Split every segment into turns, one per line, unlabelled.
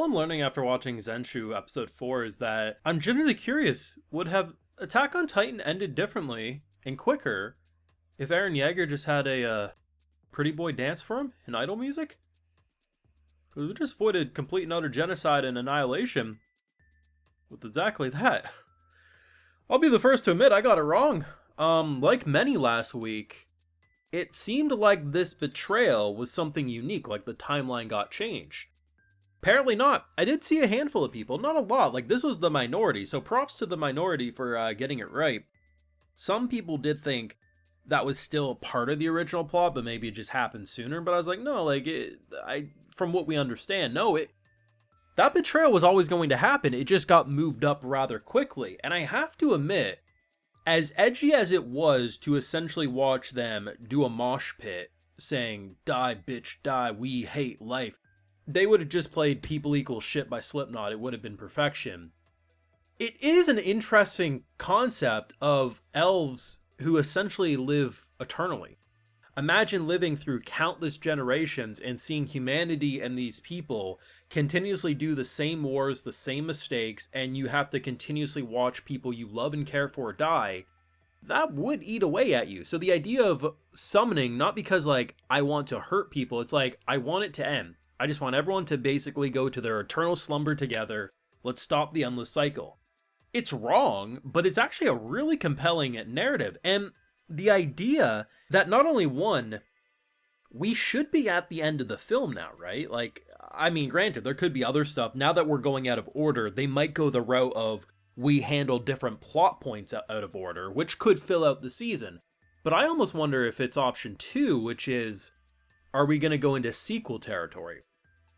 I'm learning after watching Zenshu episode 4 is that I'm genuinely curious, would have Attack on Titan ended differently and quicker if Eren Yeager just had a pretty boy dance for him in idol music? Because we just avoided complete and utter genocide and annihilation with exactly that. I'll be the first to admit I got it wrong. Like many last week, it seemed like this betrayal was something unique, like the timeline got changed. Apparently not. I did see a handful of people, not a lot, like this was the minority, so props to the minority for getting it right. Some people did think that was still part of the original plot, but maybe it just happened sooner, but I was like, no, like, from what we understand, no, that betrayal was always going to happen, it just got moved up rather quickly, and I have to admit, as edgy as it was to essentially watch them do a mosh pit saying, "Die, bitch, die, we hate life," they would have just played People Equal Shit by Slipknot, it would have been perfection. It is an interesting concept of elves who essentially live eternally. Imagine living through countless generations and seeing humanity and these people continuously do the same wars, the same mistakes, and you have to continuously watch people you love and care for die. That would eat away at you. So the idea of summoning, not because like I want to hurt people, it's like I want it to end. I just want everyone to basically go to their eternal slumber together. Let's stop the endless cycle. It's wrong, but it's actually a really compelling narrative. And the idea that not only one, we should be at the end of the film now, right? Like, I mean, granted, there could be other stuff. Now that we're going out of order, they might go the route of we handle different plot points out of order, which could fill out the season. But I almost wonder if it's option 2, which is, are we going to go into sequel territory?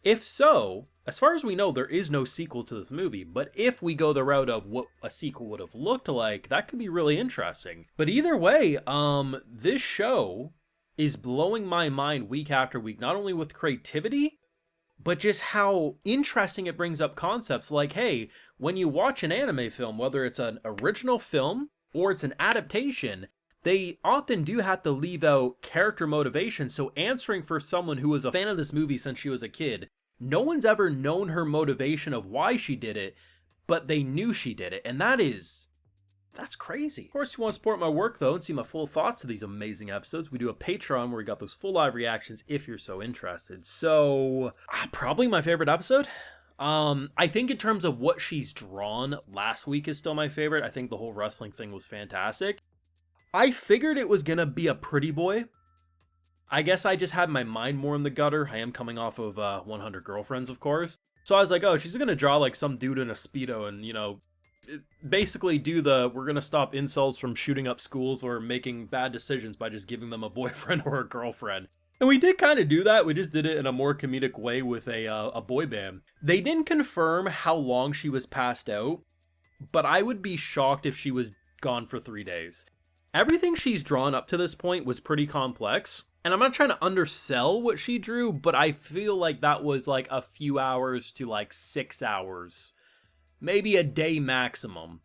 If so, as far as we know, there is no sequel to this movie, but if we go the route of what a sequel would have looked like, that could be really interesting. But either way, this show is blowing my mind week after week, not only with creativity, but just how interesting it brings up concepts like, hey, when you watch an anime film, whether it's an original film or it's an adaptation, they often do have to leave out character motivation, so answering for someone who was a fan of this movie since she was a kid, no one's ever known her motivation of why she did it, but they knew she did it, and that's crazy. Of course, if you want to support my work, though, and see my full thoughts to these amazing episodes, we do a Patreon where we got those full live reactions if you're so interested. So, probably my favorite episode. I think in terms of what she's drawn, last week is still my favorite. I think the whole wrestling thing was fantastic. I figured it was gonna be a pretty boy. I guess I just had my mind more in the gutter. I am coming off of 100 Girlfriends, of course. So I was like, oh, she's gonna draw like some dude in a Speedo and, you know, basically do we're gonna stop incels from shooting up schools or making bad decisions by just giving them a boyfriend or a girlfriend. And we did kind of do that. We just did it in a more comedic way with a boy band. They didn't confirm how long she was passed out, but I would be shocked if she was gone for 3 days. Everything she's drawn up to this point was pretty complex, and I'm not trying to undersell what she drew, but I feel like that was like a few hours to like 6 hours, maybe a day maximum,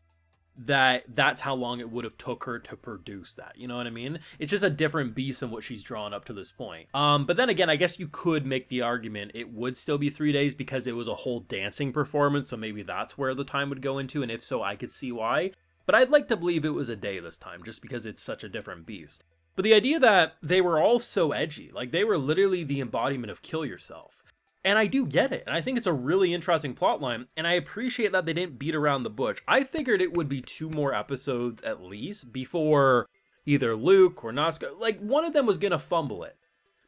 that's how long it would have took her to produce that, you know what I mean? It's just a different beast than what she's drawn up to this point. But then again, I guess you could make the argument it would still be 3 days because it was a whole dancing performance, so maybe that's where the time would go into, and if so, I could see why. But I'd like to believe it was a day this time, just because it's such a different beast. But the idea that they were all so edgy, like they were literally the embodiment of kill yourself. And I do get it, and I think it's a really interesting plotline, and I appreciate that they didn't beat around the bush. I figured it would be 2 more episodes at least before either Luke or Natsuko, like one of them was gonna fumble it.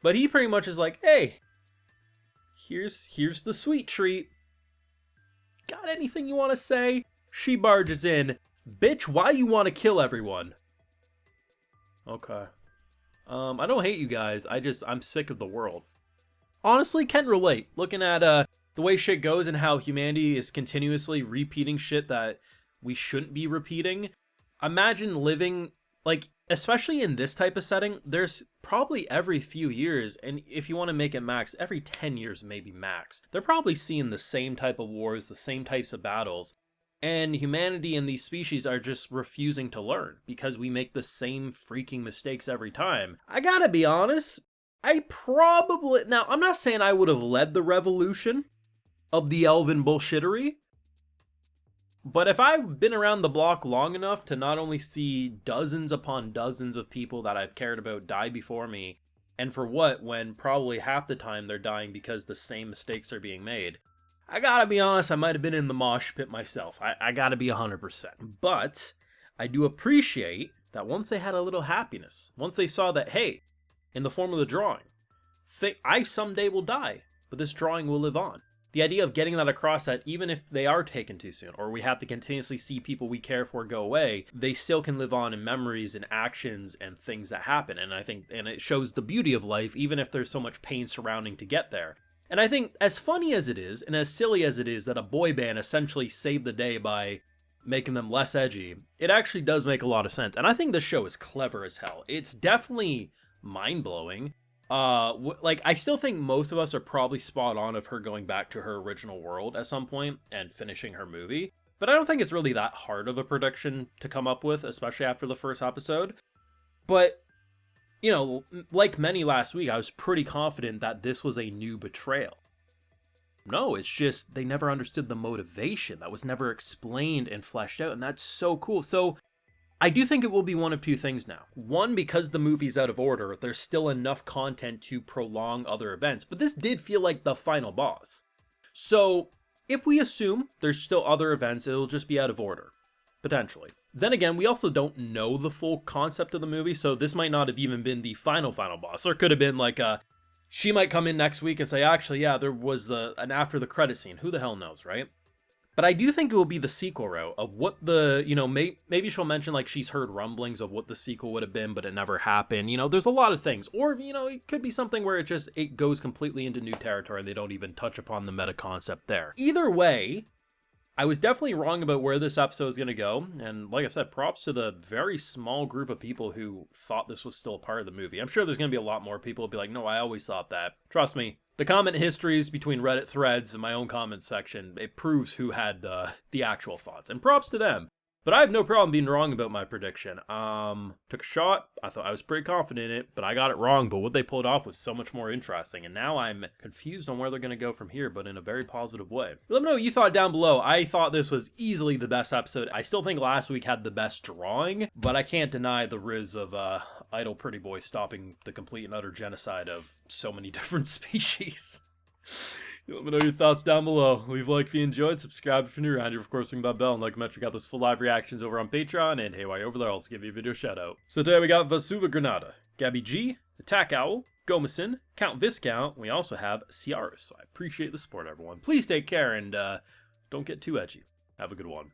But he pretty much is like, hey, here's the sweet treat. Got anything you want to say? She barges in. Bitch, why you want to kill everyone? Okay. I don't hate you guys. I'm sick of the world. Honestly, can relate. Looking at the way shit goes and how humanity is continuously repeating shit that we shouldn't be repeating. Imagine living, like, especially in this type of setting, there's probably every few years, and if you want to make it max, every 10 years maybe max. They're probably seeing the same type of wars, the same types of battles. And humanity and these species are just refusing to learn because we make the same freaking mistakes every time. I gotta be honest, now I'm not saying I would have led the revolution of the elven bullshittery. But if I've been around the block long enough to not only see dozens upon dozens of people that I've cared about die before me, and for what, when probably half the time they're dying because the same mistakes are being made, I gotta be honest, I might have been in the mosh pit myself. I gotta be 100%. But I do appreciate that once they had a little happiness, once they saw that, hey, in the form of the drawing, I someday will die, but this drawing will live on. The idea of getting that across, that even if they are taken too soon, or we have to continuously see people we care for go away, they still can live on in memories and actions and things that happen. And I think, and it shows the beauty of life, even if there's so much pain surrounding to get there. And I think, as funny as it is, and as silly as it is that a boy band essentially saved the day by making them less edgy, it actually does make a lot of sense. And I think this show is clever as hell. It's definitely mind-blowing. Like, I still think most of us are probably spot on of her going back to her original world at some point and finishing her movie. But I don't think it's really that hard of a prediction to come up with, especially after the first episode. But, you know, like many last week, I was pretty confident that this was a new betrayal. No, it's just they never understood the motivation. That was never explained and fleshed out, and that's so cool. So I do think it will be one of two things now. One, because the movie's out of order, there's still enough content to prolong other events, but this did feel like the final boss. So if we assume there's still other events, it'll just be out of order, potentially. Then again, we also don't know the full concept of the movie, so this might not have even been the final boss. Or it could have been like she might come in next week and say, actually, yeah, there was an after the credit scene. Who the hell knows, right? But I do think it will be the sequel route of what the, you know, maybe she'll mention like she's heard rumblings of what the sequel would have been, but it never happened. You know, there's a lot of things. Or, you know, it could be something where it goes completely into new territory. They don't even touch upon the meta concept there. Either way, I was definitely wrong about where this episode is going to go. And like I said, props to the very small group of people who thought this was still a part of the movie. I'm sure there's going to be a lot more people who'll be like, no, I always thought that. Trust me. The comment histories between Reddit threads and my own comments section, it proves who had the actual thoughts. And props to them. But I have no problem being wrong about my prediction. Took a shot. I thought I was pretty confident in it, but I got it wrong. But what they pulled off was so much more interesting. And now I'm confused on where they're going to go from here, but in a very positive way. Let me know what you thought down below. I thought this was easily the best episode. I still think last week had the best drawing, but I can't deny the riz of Idle Pretty Boy stopping the complete and utter genocide of so many different species. Let me know your thoughts down below. Leave a like if you enjoyed, subscribe if you're new around here, of course ring that bell, and like and check out those full live reactions over on Patreon, and hey, while you're over there, I'll also give you a video shout out. So today we got Vasuva Granada, Gabby G, Attack Owl, Gomison, Count Viscount, and we also have Ciaris. So I appreciate the support, everyone. Please take care, and don't get too edgy. Have a good one.